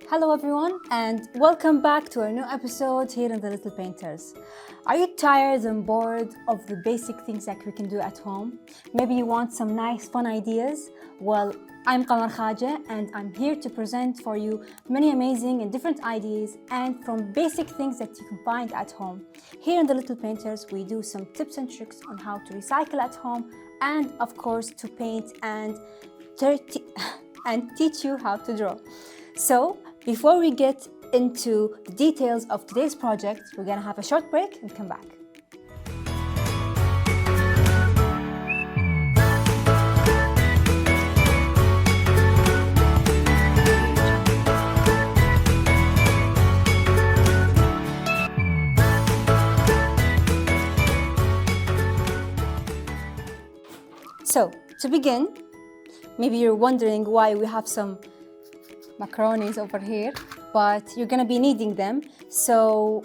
Hello everyone and welcome back to a new episode here in the Little Painters. Are you tired and bored of the basic things that we can do at home? Maybe you want some nice fun ideas? Well, I'm Qamar Khaja and I'm here to present for you many amazing and different ideas and from basic things that you can find at home. Here in the Little Painters, we do some tips and tricks on how to recycle at home and of course to paint and teach you how to draw. So, before we get into the details of today's project, we're gonna have a short break and come back. So, to begin, maybe you're wondering why we have some macaronis over here, but you're gonna be needing them. So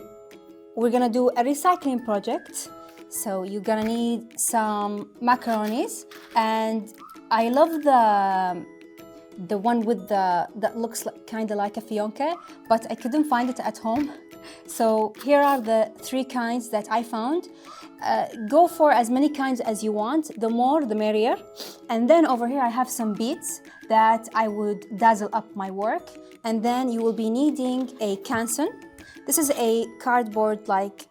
we're gonna do a recycling project. So you're gonna need some macaronis, and I love the one with that looks like, kind of like a fionke, but I couldn't find it at home. So here are the three kinds that I found. Go for as many kinds as you want, the more the merrier. And then over here I have some beads that I would dazzle up my work. And then you will be needing a canson. This is a cardboard like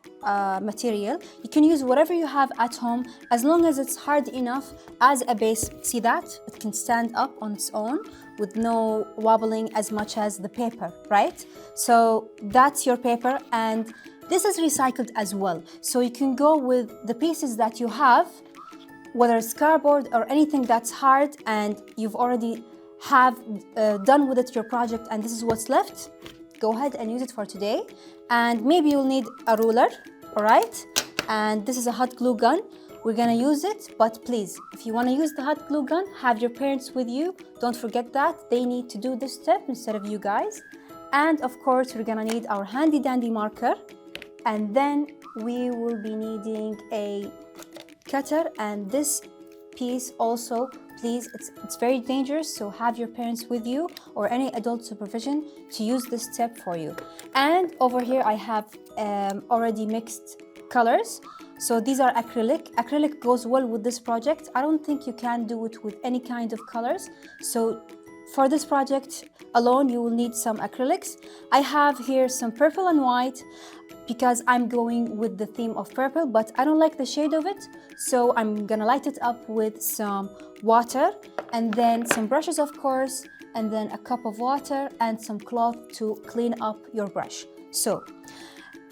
material. You can use whatever you have at home as long as it's hard enough as a base. See that? It can stand up on its own with no wobbling as much as the paper, right? So that's your paper, and this is recycled as well. So you can go with the pieces that you have, whether it's cardboard or anything that's hard and you've already done with it your project and this is what's left. Go ahead and use it for today. And maybe you'll need a ruler, all right? And this is a hot glue gun. We're gonna use it, but please, if you wanna use the hot glue gun, have your parents with you. Don't forget that. They need to do this step instead of you guys. And of course, we're gonna need our handy dandy marker. And then we will be needing a cutter, and this piece also, please, it's very dangerous, so have your parents with you or any adult supervision to use this step for you. And over here I have already mixed colors. So these are acrylic. Acrylic goes well with this project. I don't think you can do it with any kind of colors. So for this project alone, you will need some acrylics. I have here some purple and white because I'm going with the theme of purple, but I don't like the shade of it. So I'm gonna light it up with some water and then some brushes, of course, and then a cup of water and some cloth to clean up your brush. So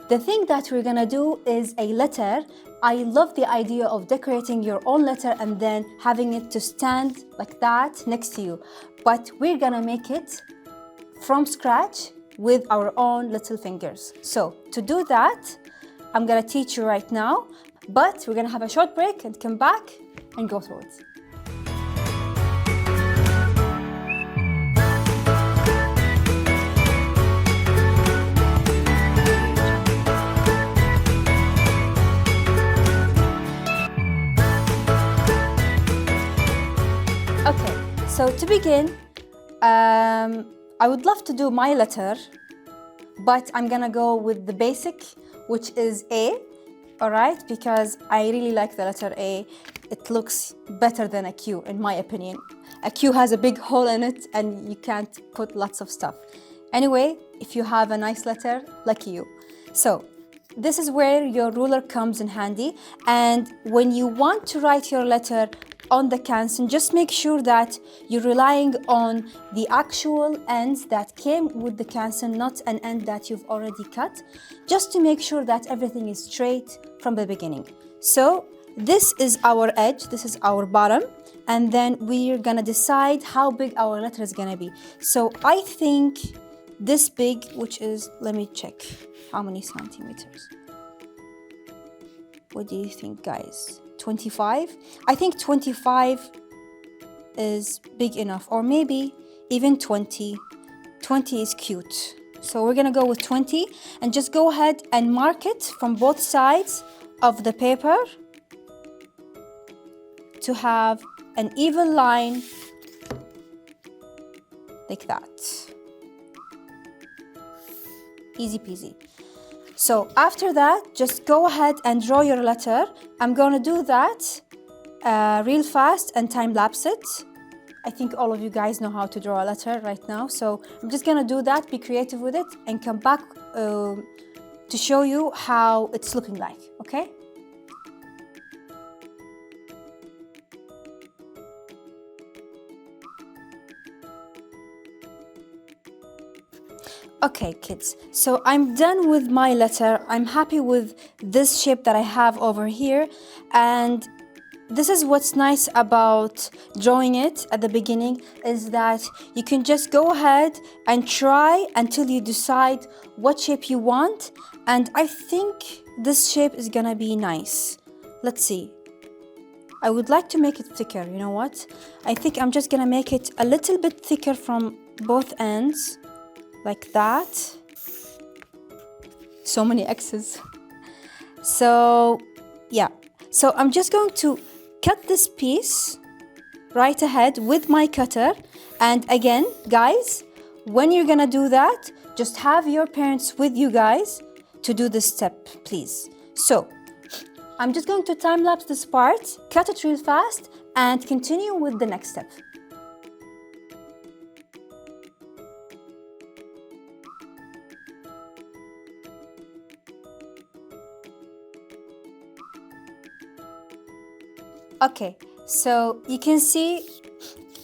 the thing that we're gonna do is a letter. I love the idea of decorating your own letter and then having it to stand like that next to you. But we're gonna make it from scratch with our own little fingers. So to do that, I'm gonna teach you right now, but we're gonna have a short break and come back and go through it. Okay, so to begin, I would love to do my letter, but I'm gonna go with the basic, which is A, all right? Because I really like the letter A. It looks better than a Q, in my opinion. A Q has a big hole in it and you can't put lots of stuff. Anyway, if you have a nice letter, lucky you. So this is where your ruler comes in handy. And when you want to write your letter on the canson, just make sure that you're relying on the actual ends that came with the canson, not an end that you've already cut, just to make sure that everything is straight from the beginning. So this is our edge, this is our bottom, and then we're gonna decide how big our letter is gonna be. So I think this big, which is, let me check how many centimeters. What do you think, guys? 25? I think 25 is big enough, or maybe even 20. 20 is cute. So we're gonna go with 20 and just go ahead and mark it from both sides of the paper to have an even line like that. Easy peasy. So after that, just go ahead and draw your letter. I'm gonna do that real fast and time lapse it. I think all of you guys know how to draw a letter right now. So I'm just gonna do that, be creative with it, and come back to show you how it's looking like, okay? Okay, kids, so I'm done with my letter. I'm happy with this shape that I have over here, and this is what's nice about drawing it at the beginning, is that you can just go ahead and try until you decide what shape you want, and I think this shape is gonna be nice. Let's see. I would like to make it thicker, you know what? I think I'm just gonna make it a little bit thicker from both ends. Like that. So many X's. So yeah, so I'm just going to cut this piece right ahead with my cutter. And again, guys, when you're gonna do that, just have your parents with you guys to do this step, please. So I'm just going to time lapse this part, cut it real fast, and continue with the next step. Okay, so you can see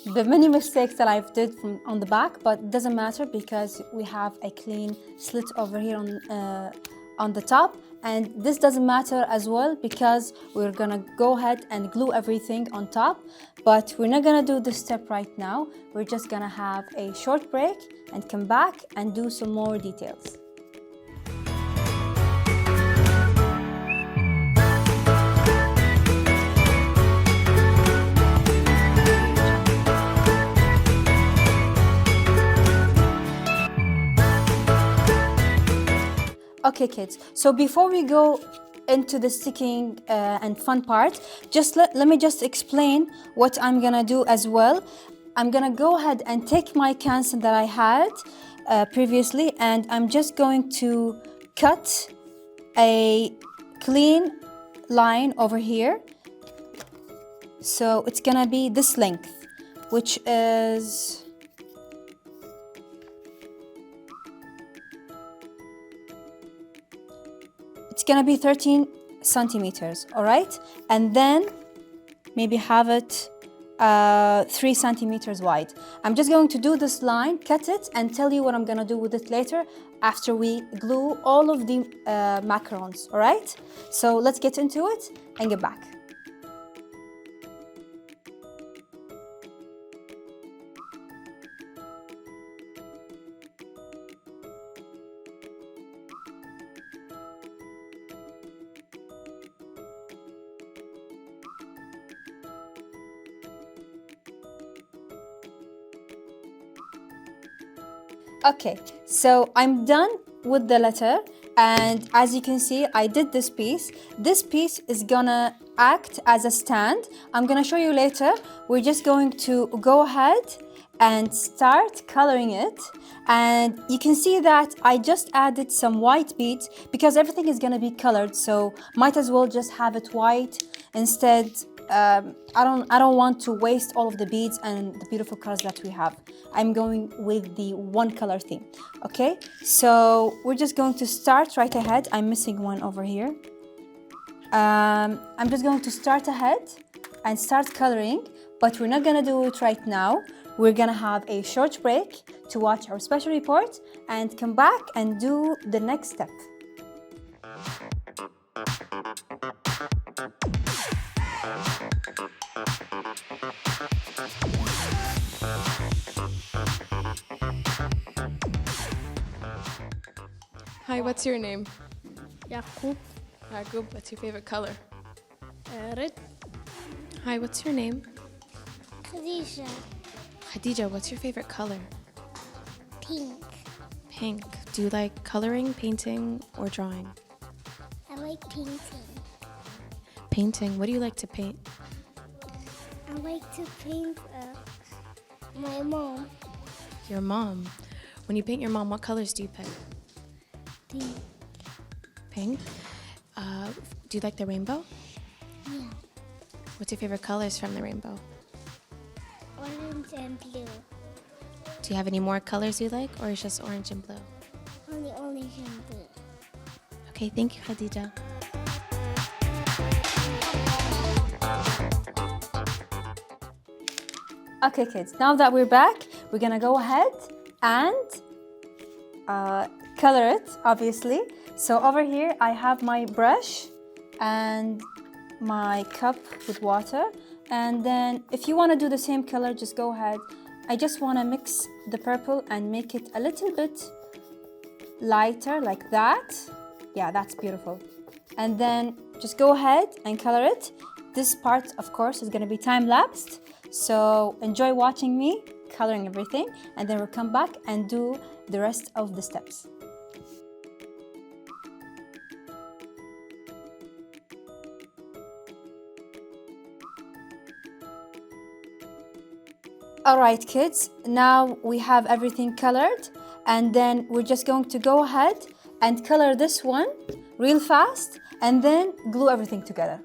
the many mistakes that I've did on the back, but it doesn't matter because we have a clean slit over here on the top, and this doesn't matter as well because we're gonna go ahead and glue everything on top, but we're not gonna do this step right now. We're just gonna have a short break and come back and do some more details. Okay, kids, so before we go into the sticking and fun part, just let me just explain what I'm gonna do as well. I'm gonna go ahead and take my canson that I had previously, and I'm just going to cut a clean line over here. So it's gonna be this length, which is it's gonna be 13 centimeters, all right? And then maybe have it 3 centimeters wide. I'm just going to do this line, cut it, and tell you what I'm gonna do with it later after we glue all of the macarons, all right? So let's get into it and get back. Okay, so I'm done with the letter, and as you can see, I did this piece. This piece is gonna act as a stand. I'm gonna show you later. We're just going to go ahead and start coloring it, and you can see that I just added some white beads because everything is gonna be colored, so might as well just have it white instead. I don't want to waste all of the beads and the beautiful colors that we have. I'm going with the one color theme. Okay, so we're just going to start right ahead. I'm missing one over here. I'm just going to start ahead and start coloring, but we're not gonna do it right now. We're gonna have a short break to watch our special report and come back and do the next step. Hi, what's your name? Yaqub, Yaqub, what's your favorite color? red. Hi, what's your name? Khadija, Khadija, what's your favorite color? pink. Pink. Do you like coloring, painting, or drawing? I like painting. Painting. What do you like to paint? I like to paint my mom. Your mom. When you paint your mom, what colors do you pick? Pink. Pink. Do you like the rainbow? Yeah. What's your favorite colors from the rainbow? Orange and blue. Do you have any more colors you like, or is just orange and blue? Only orange and blue. Okay, thank you, Khadija. Okay, kids, now that we're back, we're gonna go ahead and color it, obviously. So over here, I have my brush and my cup with water. And then if you wanna do the same color, just go ahead. I just wanna mix the purple and make it a little bit lighter, like that. Yeah, that's beautiful. And then just go ahead and color it. This part, of course, is gonna be time-lapsed. So enjoy watching me coloring everything, and then we'll come back and do the rest of the steps. All right, kids, now we have everything colored, and then we're just going to go ahead and color this one real fast, and then glue everything together.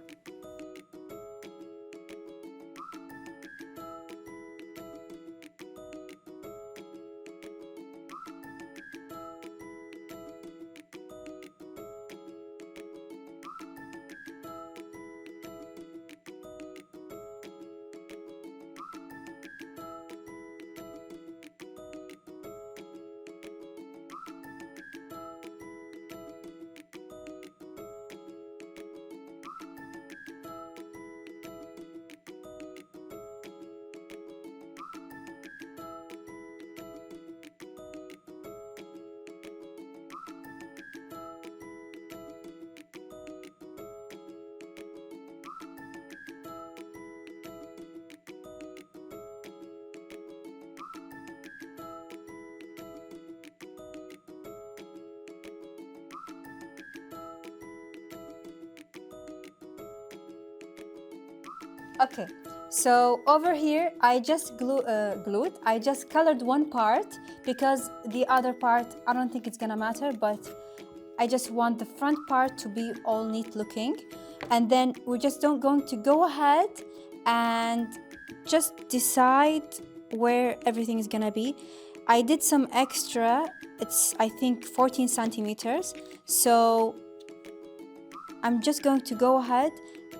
Okay, so over here I just I just colored one part because the other part, I don't think it's gonna matter, but I just want the front part to be all neat looking. And then we're just going to go ahead and just decide where everything is gonna be. I did some extra, it's I think 14 centimeters. So I'm just going to go ahead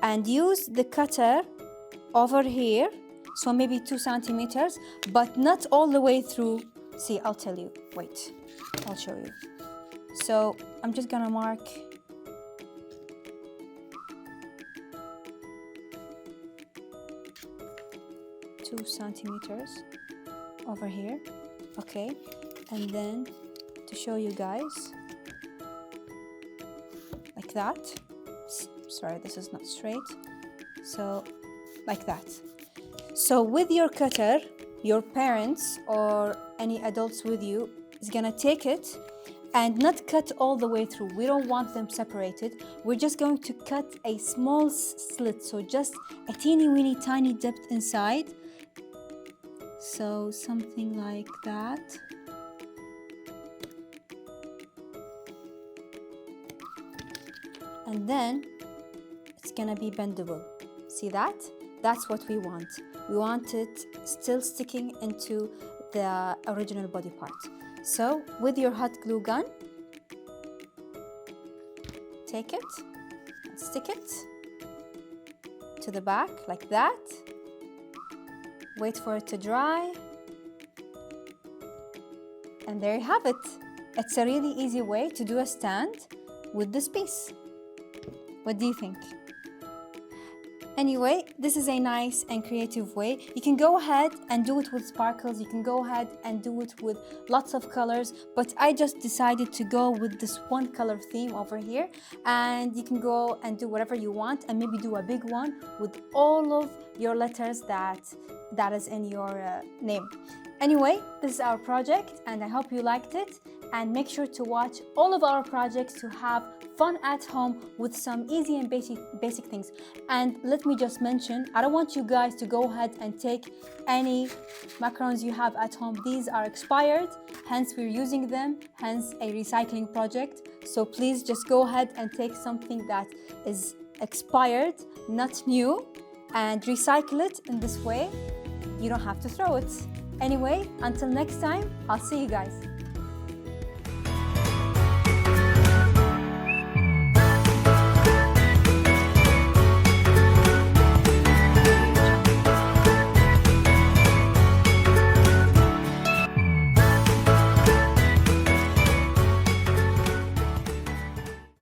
and use the cutter over here, so maybe 2 centimeters, but not all the way through. See, I'll tell you, wait, I'll show you. So I'm just gonna mark two centimeters over here, okay? And then to show you guys, like that. Sorry, this is not straight. So like that. So with your cutter, your parents or any adults with you is gonna take it and not cut all the way through. We don't want them separated. We're just going to cut a small slit, so just a teeny weeny tiny dip inside. So something like that. And then it's gonna be bendable. See that? That's what we want. We want it still sticking into the original body part. So with your hot glue gun, take it and stick it to the back like that. Wait for it to dry. And there you have it. It's a really easy way to do a stand with this piece. What do you think? Anyway, this is a nice and creative way. You can go ahead and do it with sparkles. You can go ahead and do it with lots of colors, but I just decided to go with this one color theme over here. And you can go and do whatever you want and maybe do a big one with all of your letters that is in your name. Anyway, this is our project and I hope you liked it, and make sure to watch all of our projects to have fun at home with some easy and basic things. And let me just mention, I don't want you guys to go ahead and take any macarons you have at home. These are expired, hence we're using them, hence a recycling project. So please just go ahead and take something that is expired, not new, and recycle it in this way. You don't have to throw it. Anyway, until next time, I'll see you guys.